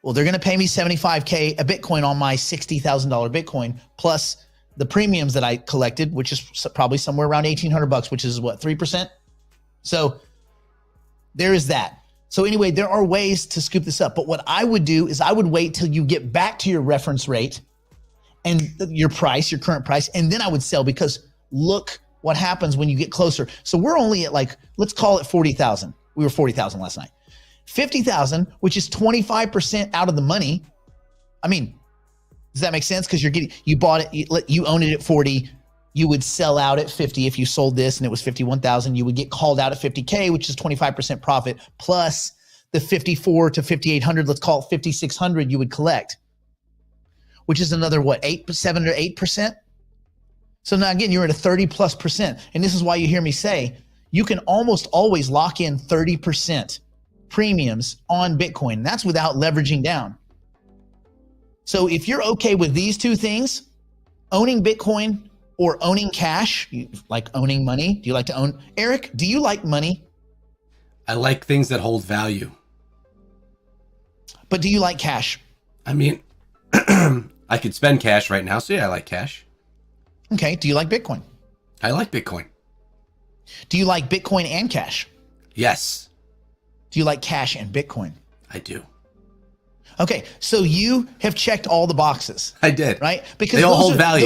Well, they're going to pay me 75K a Bitcoin on my $60,000 Bitcoin plus the premiums that I collected, which is probably somewhere around $1,800, which is what, 3%? So there is that. So anyway, there are ways to scoop this up. But what I would do is I would wait till you get back to your reference rate and your price, your current price, and then I would sell, because look what happens when you get closer. So we're only at let's call it 40,000. We were 40,000 last night. 50,000, which is 25% out of the money. I mean, does that make sense? Because you bought it, you own it at 40. You would sell out at 50 if you sold this and it was 51,000. You would get called out at 50K, which is 25% profit, plus the 54 to 5,800, let's call it 5,600 you would collect, which is another, 7 or 8%? So now again, you're at a 30+%. And this is why you hear me say, you can almost always lock in 30% premiums on Bitcoin. And that's without leveraging down. So if you're okay with these two things, owning Bitcoin or owning cash, you like owning money? Do you like to own? Eric, do you like money?
I like things that hold value.
But do you like cash?
I mean, I could spend cash right now. So yeah, I like cash.
Okay. Do you like Bitcoin?
I like Bitcoin.
Do you like Bitcoin and cash?
Yes.
Do you like cash and Bitcoin?
I do.
Okay. So you have checked all the boxes.
I did.
Right? Because
they all hold value.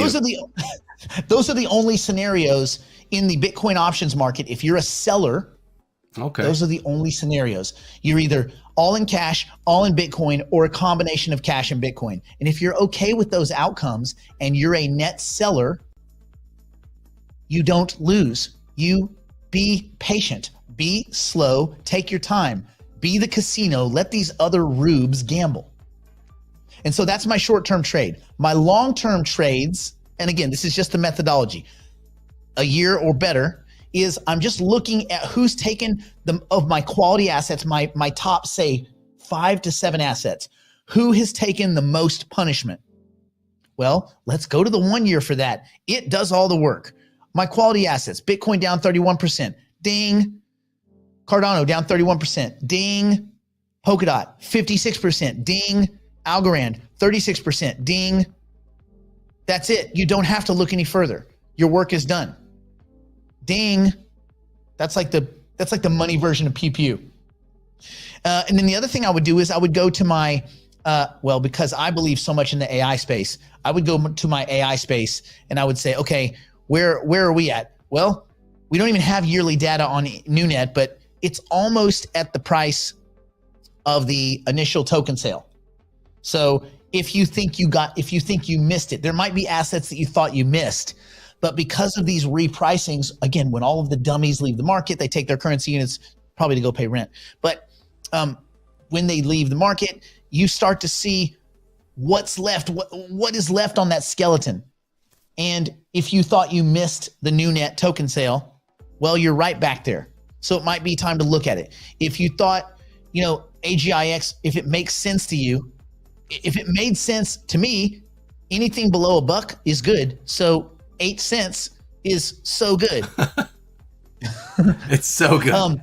Those are the only scenarios in the Bitcoin options market. If you're a seller,
okay,
those are the only scenarios. You're either all in cash, all in Bitcoin, or a combination of cash and Bitcoin. And if you're okay with those outcomes and you're a net seller, you don't lose. You be patient, be slow, take your time, be the casino, let these other rubes gamble. And so that's my short-term trade. My long-term trades, and again, this is just the methodology, a year or better, is I'm just looking at who's taken of my quality assets, my top, say, 5 to 7 assets. Who has taken the most punishment? Well, let's go to the 1 year for that. It does all the work. My quality assets, Bitcoin down 31%. Ding. Cardano down 31%. Ding. Polkadot 56%. Ding. Algorand 36%. Ding. That's it. You don't have to look any further. Your work is done. Ding. That's like the money version of PPU. And then the other thing I would do is I would go to my, because I believe so much in the AI space, I would go to my AI space and I would say, okay, where are we at? Well, we don't even have yearly data on NewNet, but it's almost at the price of the initial token sale. So if you think you missed it, there might be assets that you thought you missed, but because of these repricings, again, when all of the dummies leave the market, they take their currency units probably to go pay rent. But when they leave the market, you start to see what's left, what is left on that skeleton. And if you thought you missed the NewNet token sale, well, you're right back there. So it might be time to look at it. If you thought, AGIX, if it makes sense to you, if it made sense to me, anything below $1 is good. So 8 cents is so good.
It's so good.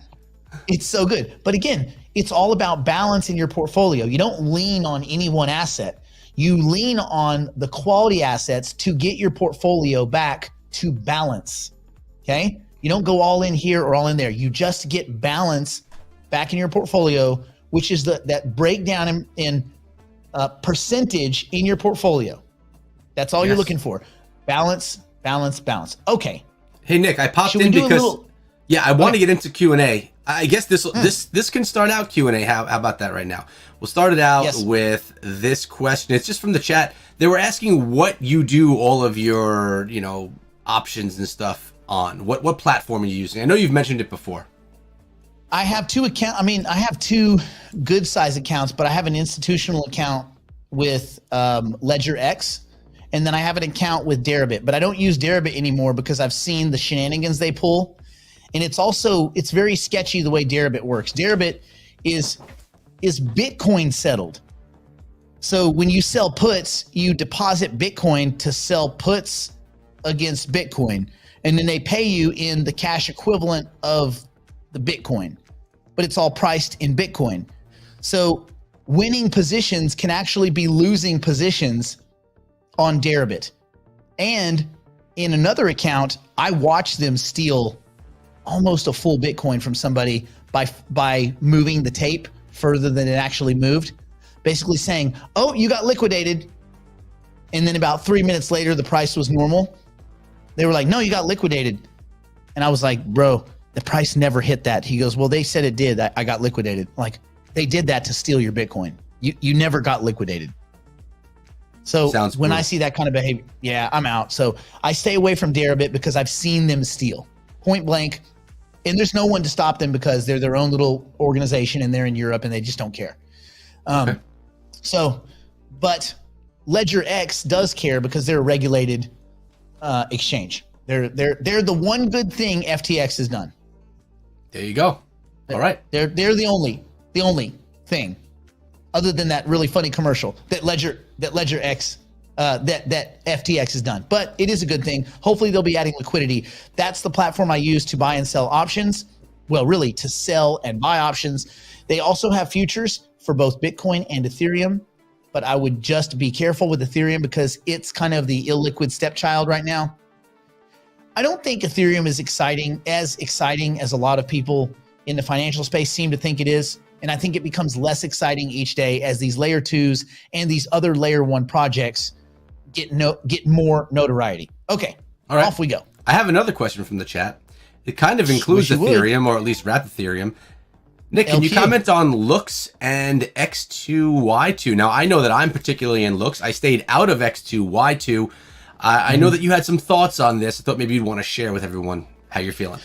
It's so good. But again, it's all about balance in your portfolio. You don't lean on any one asset. You lean on the quality assets to get your portfolio back to balance. Okay? You don't go all in here or all in there. You just get balance back in your portfolio, which is that breakdown in percentage in your portfolio. That's all you're looking for. Balance, balance, balance. Okay.
Hey, Nick, I popped in because I want to get into Q&A. I guess this can start out Q&A. How about that right now? We'll start it out with this question. It's just from the chat. They were asking what you do all of your, options and stuff on. What platform are you using? I know you've mentioned it before.
I have two accounts. I have two good size accounts, but I have an institutional account with Ledger X. and then I have an account with Deribit, but I don't use Deribit anymore because I've seen the shenanigans they pull. And it's very sketchy the way Deribit works. Deribit is Bitcoin settled. So when you sell puts, you deposit Bitcoin to sell puts against Bitcoin, and then they pay you in the cash equivalent of the Bitcoin, but it's all priced in Bitcoin. So winning positions can actually be losing positions on Deribit. And in another account, I watched them steal almost a full Bitcoin from somebody by moving the tape further than it actually moved, basically saying, oh, you got liquidated. And then about 3 minutes later, the price was normal. They were like, no, you got liquidated. And I was like, bro, the price never hit that. He goes, well, they said it did. I got liquidated. I'm like, they did that to steal your Bitcoin. You never got liquidated. So when I see that kind of behavior, yeah, I'm out. So I stay away from Deribit because I've seen them steal point blank. And there's no one to stop them because they're their own little organization and they're in Europe and they just don't care. Okay. But Ledger X does care because they're a regulated exchange. They're the one good thing FTX has done.
There you go. All right.
They're the only thing, other than that really funny commercial that Ledger X that FTX has done. But it is a good thing. Hopefully they'll be adding liquidity. That's the platform I use to buy and sell options. Well, really to sell and buy options. They also have futures for both Bitcoin and Ethereum, but I would just be careful with Ethereum because it's kind of the illiquid stepchild right now. I don't think Ethereum is exciting as a lot of people in the financial space seem to think it is. And I think it becomes less exciting each day as these layer 2s and these other layer 1 projects get more notoriety. Okay, all right, off we go.
I have another question from the chat. It kind of includes Ethereum, or at least wrapped Ethereum. Nick, can you comment on Lux and X2Y2? Now, I know that I'm particularly in Lux. I stayed out of X2Y2. I know that you had some thoughts on this. I thought maybe you'd want to share with everyone how you're feeling.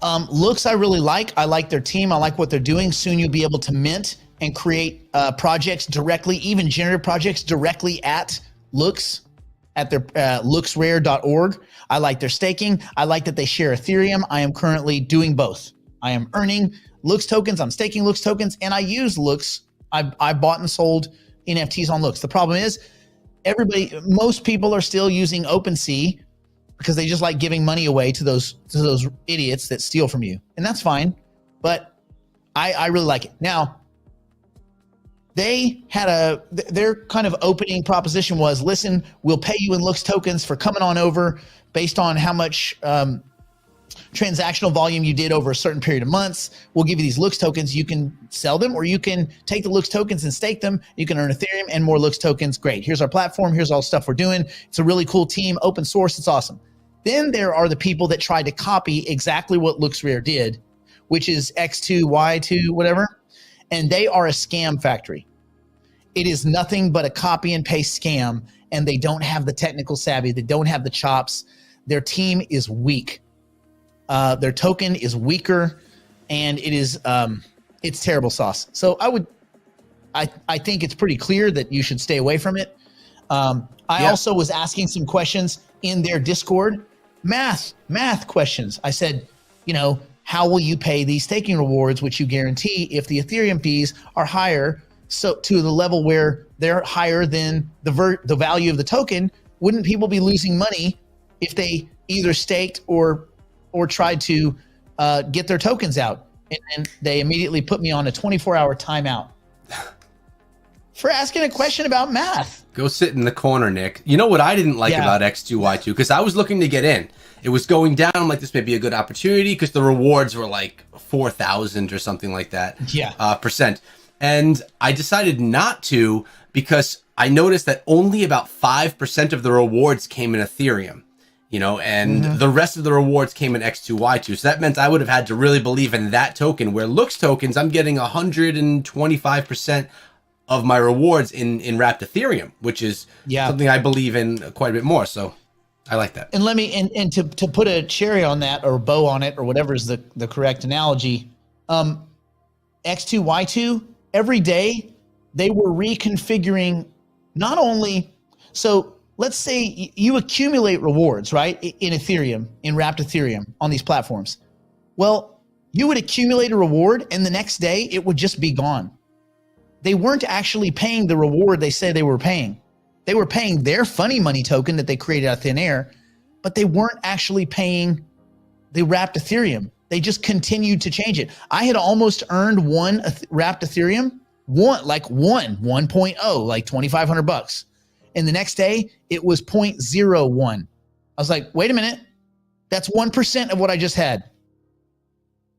Lux I really like. I like their team. I like what they're doing. Soon you'll be able to mint and create projects directly, even generative projects directly at Lux, at their luxrare.org. I like their staking. I like that they share Ethereum. I am currently doing both. I am earning Lux tokens. I'm staking Lux tokens, and I use Lux. I bought and sold NFTs on Lux. The problem is most people are still using OpenSea because they just like giving money away to those idiots that steal from you. And that's fine. But I really like it. Now, their kind of opening proposition was, listen, we'll pay you in Lux tokens for coming on over based on how much transactional volume you did over a certain period of months. We'll give you these Lux tokens. You can sell them, or you can take the Lux tokens and stake them. You can earn Ethereum and more Lux tokens. Great. Here's our platform. Here's all the stuff we're doing. It's a really cool team, open source. It's awesome. Then there are the people that tried to copy exactly what LuxRare did, which is X2, Y2, whatever. And they are a scam factory. It is nothing but a copy and paste scam, and they don't have the technical savvy. They don't have the chops. Their team is weak. Their token is weaker, and it's terrible sauce. So I think it's pretty clear that you should stay away from it. I also was asking some questions in their Discord, math questions. I said, how will you pay these staking rewards, which you guarantee if the Ethereum fees are higher, so to the level where they're higher than the value of the token? Wouldn't people be losing money if they either staked or tried to get their tokens out? And they immediately put me on a 24-hour timeout for asking a question about math.
Go sit in the corner, Nick. You know what I didn't like about X2Y2? Because I was looking to get in. It was going down. I'm like, this may be a good opportunity because the rewards were like 4,000 or something like that percent. And I decided not to because I noticed that only about 5% of the rewards came in Ethereum. And the rest of the rewards came in X2Y2. So that meant I would have had to really believe in that token, where Lux tokens, I'm getting 125% of my rewards in wrapped Ethereum, which is something I believe in quite a bit more. So I like that.
And let me, and to put a cherry on that, or a bow on it, or whatever is the correct analogy, X2Y2, every day they were reconfiguring not only, so let's say you accumulate rewards, right? In Ethereum, in wrapped Ethereum on these platforms. Well, you would accumulate a reward and the next day it would just be gone. They weren't actually paying the reward they said they were paying. They were paying their funny money token that they created out of thin air, but they weren't actually paying the wrapped Ethereum. They just continued to change it. I had almost earned one wrapped Ethereum, 1.0, like $2,500. And the next day it was 0.01. I was like, wait a minute, that's 1% of what I just had.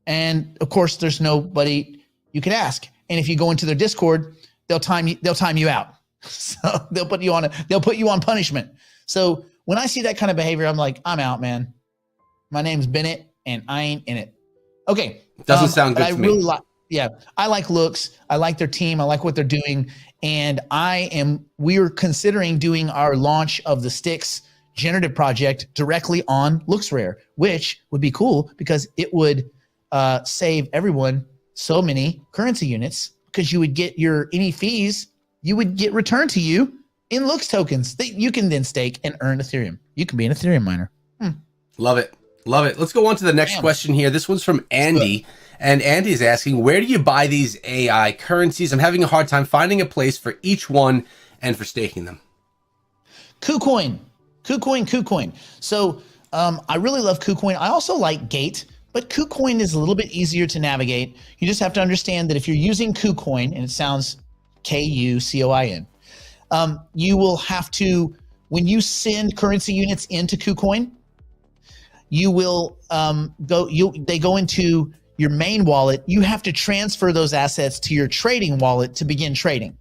And of course, there's nobody you can ask. And if you go into their Discord, they'll time you out. So they'll put you on punishment. So when I see that kind of behavior, I'm like, I'm out, man. My name's Bennett and I ain't in it. Okay.
Doesn't sound good to me.
I like looks. I like their team. I like what they're doing. And we're considering doing our launch of the Styx generative project directly on LooksRare, which would be cool because it would save everyone so many currency units, because you would get any fees you would get returned to you in Looks tokens that you can then stake and earn Ethereum. You can be an Ethereum miner.
Love it. Love it. Let's go on to the next question here. This one's from Andy. And Andy's asking, where do you buy these AI currencies? I'm having a hard time finding a place for each one and for staking them.
KuCoin. So I really love KuCoin. I also like Gate, but KuCoin is a little bit easier to navigate. You just have to understand that if you're using KuCoin, and it sounds KuCoin, you will have to, when you send currency units into KuCoin, you will they go into your main wallet. You have to transfer those assets to your trading wallet to begin trading.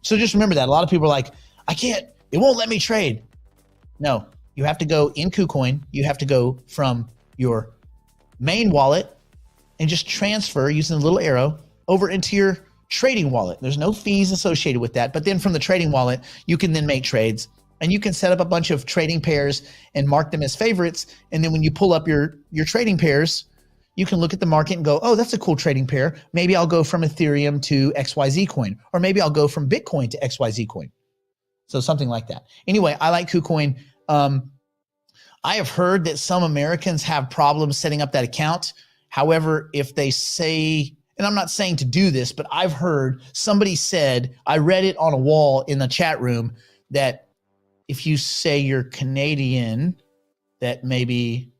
So just remember that. A lot of people are like, it won't let me trade. No, you have to go in KuCoin. You have to go from your main wallet and just transfer using the little arrow over into your trading wallet. There's no fees associated with that. But then from the trading wallet, you can then make trades, and you can set up a bunch of trading pairs and mark them as favorites. And then when you pull up your trading pairs, you can look at the market and go, oh, that's a cool trading pair. Maybe I'll go from Ethereum to XYZ coin, or maybe I'll go from Bitcoin to XYZ coin. So something like that. Anyway, I like KuCoin. I have heard that some Americans have problems setting up that account. However, if they say, and I'm not saying to do this, but I've heard somebody said, I read it on a wall in the chat room, that if you say you're Canadian, that maybe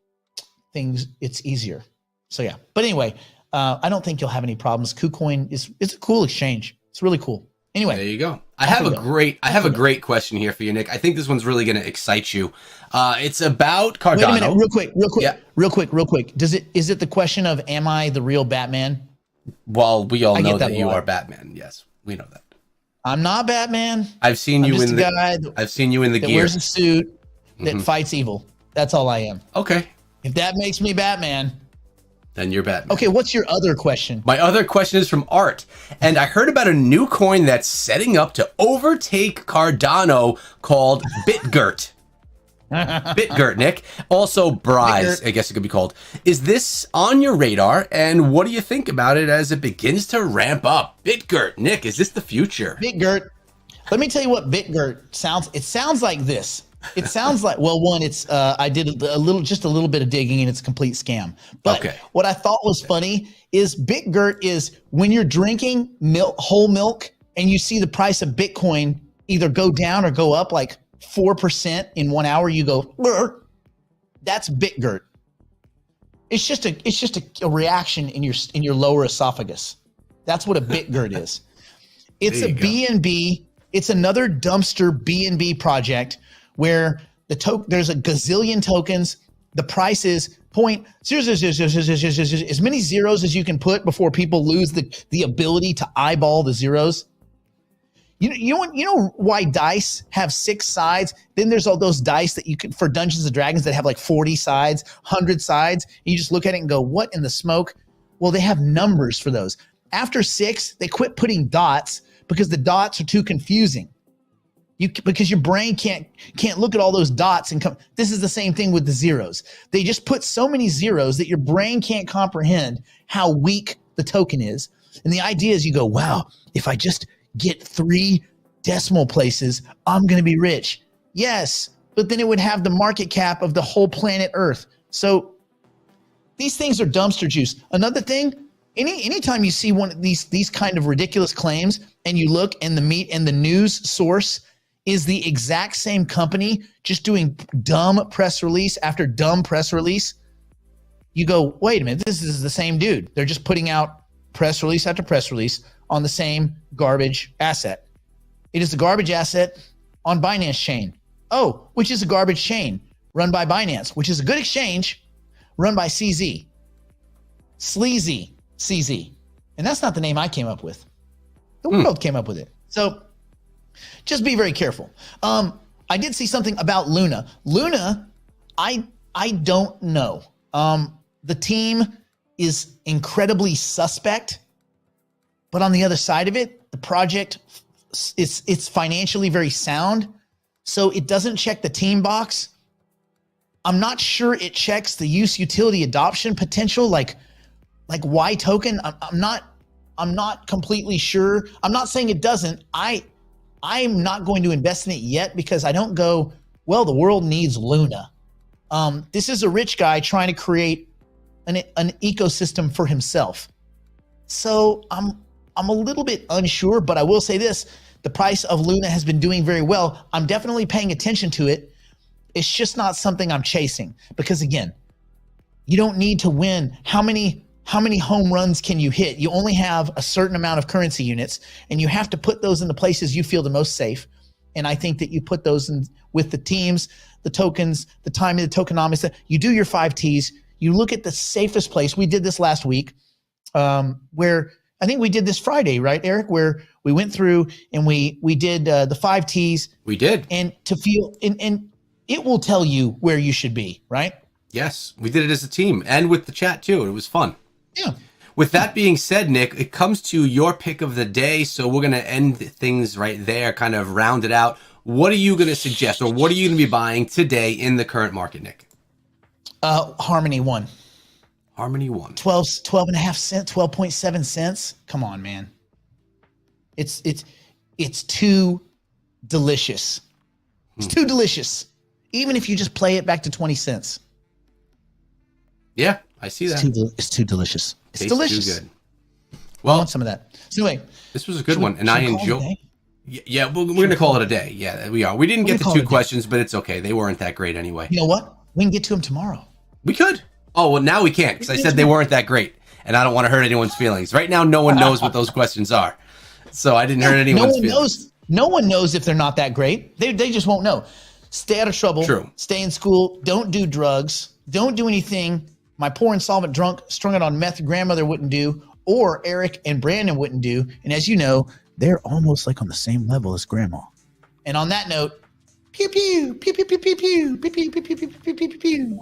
it's easier. So yeah, but anyway, I don't think you'll have any problems. KuCoin it's a cool exchange. It's really cool. Anyway,
there you go. I have a great question here for you, Nick. I think this one's really going to excite you. It's about Cardano.
Wait a minute, real quick. Is it the question of, am I the real Batman?
Well, we all know that you are Batman. Yes, we know that.
I'm not Batman.
I've seen you in the guy. I've seen you in the gear.
Wears a suit that fights evil. That's all I am.
Okay.
If that makes me Batman,
then you're Batman.
Okay, what's your other question?
My other question is from Art, and I heard about a new coin that's setting up to overtake Cardano called BitGert. BitGert, Nick. Also Brise, I guess it could be called. Is this on your radar, and what do you think about it as it begins to ramp up? BitGert, Nick, is this the future?
BitGert. Let me tell you what BitGert sounds. It sounds like this. It sounds like, well, one, it's I did a little bit of digging, and it's a complete scam. But what I thought was funny is BitGert is when you're drinking whole milk and you see the price of Bitcoin either go down or go up like 4% in 1 hour, you go, "Brr." That's BitGert. It's just a reaction in your lower esophagus. That's what a BitGert is. It's a BNB. It's another dumpster BNB project where there's a gazillion tokens. The price is as many zeros as you can put before people lose the ability to eyeball the zeros. You know why dice have 6 sides? Then there's all those dice that you can for Dungeons and Dragons that have like 40 sides, 100 sides. You just look at it and go, what in the smoke? Well, they have numbers for those. After 6, they quit putting dots because the dots are too confusing. Because your brain can't look at all those dots and come. This is the same thing with the zeros. They just put so many zeros that your brain can't comprehend how weak the token is. And the idea is you go, wow, if I just get 3 decimal places, I'm going to be rich. Yes, but then it would have the market cap of the whole planet Earth. So these things are dumpster juice. Another thing, anytime you see one of these kind of ridiculous claims and you look and the meat and the news source is the exact same company just doing dumb press release after dumb press release, you go, wait a minute, this is the same dude. They're just putting out press release after press release on the same garbage asset. It is the garbage asset on Binance chain. Oh, which is a garbage chain run by Binance, which is a good exchange run by CZ. Sleazy CZ. And that's not the name I came up with. The world came up with it. So just be very careful. I did see something about Luna. Luna, I don't know. The team is incredibly suspect, but on the other side of it, the project it's financially very sound, so it doesn't check the team box. I'm not sure it checks the use utility adoption potential, like Y token. I'm not completely sure. I'm not saying it doesn't. I'm not going to invest in it yet because I don't go, well, the world needs Luna. This is a rich guy trying to create an ecosystem for himself. So I'm a little bit unsure, but I will say this. The price of Luna has been doing very well. I'm definitely paying attention to it. It's just not something I'm chasing because, again, you don't need to win. How many home runs can you hit? You only have a certain amount of currency units, and you have to put those in the places you feel the most safe. And I think that you put those in with the teams, the tokens, the timing, the tokenomics. You do your 5 Ts. You look at the safest place. We did this last week, where I think we did this Friday, right, Eric? Where we went through and we did the 5 Ts.
We did.
And to feel and it will tell you where you should be, right?
Yes, we did it as a team and with the chat too. It was fun.
Yeah.
With that being said, Nick, it comes to your pick of the day. So we're going to end things right there, kind of round it out. What are you going to suggest or what are you going to be buying today in the current market, Nick?
Harmony 1.
Harmony 1.
12 and a half cents, 12.7 cents. Come on, man. It's too delicious. It's too delicious. Even if you just play it back to 20 cents.
Yeah, I see that.
It's too delicious. It's
Tastes
delicious.
Too good.
I
Well,
want some of that. So anyway,
this was a good one, and I enjoy. Yeah, we're going to call it a day. Yeah, we are. We didn't get the 2 questions, but it's okay. They weren't that great anyway.
You know what? We can get to them tomorrow.
We could. Oh, well, now we can't because I said they weren't that great, and I don't want to hurt anyone's feelings. Right now, no one knows what those questions are, so I didn't hurt anyone's feelings.
No one knows if they're not that great. They just won't know. Stay out of trouble.
True.
Stay in school. Don't do drugs. Don't do anything my poor insolvent drunk strung it on meth grandmother wouldn't do, or Eric and Brandon wouldn't do. And as you know, they're almost like on the same level as grandma. And on that note, pew pew pew pew pew pew pew pew pew pew pew pew pew pew pew.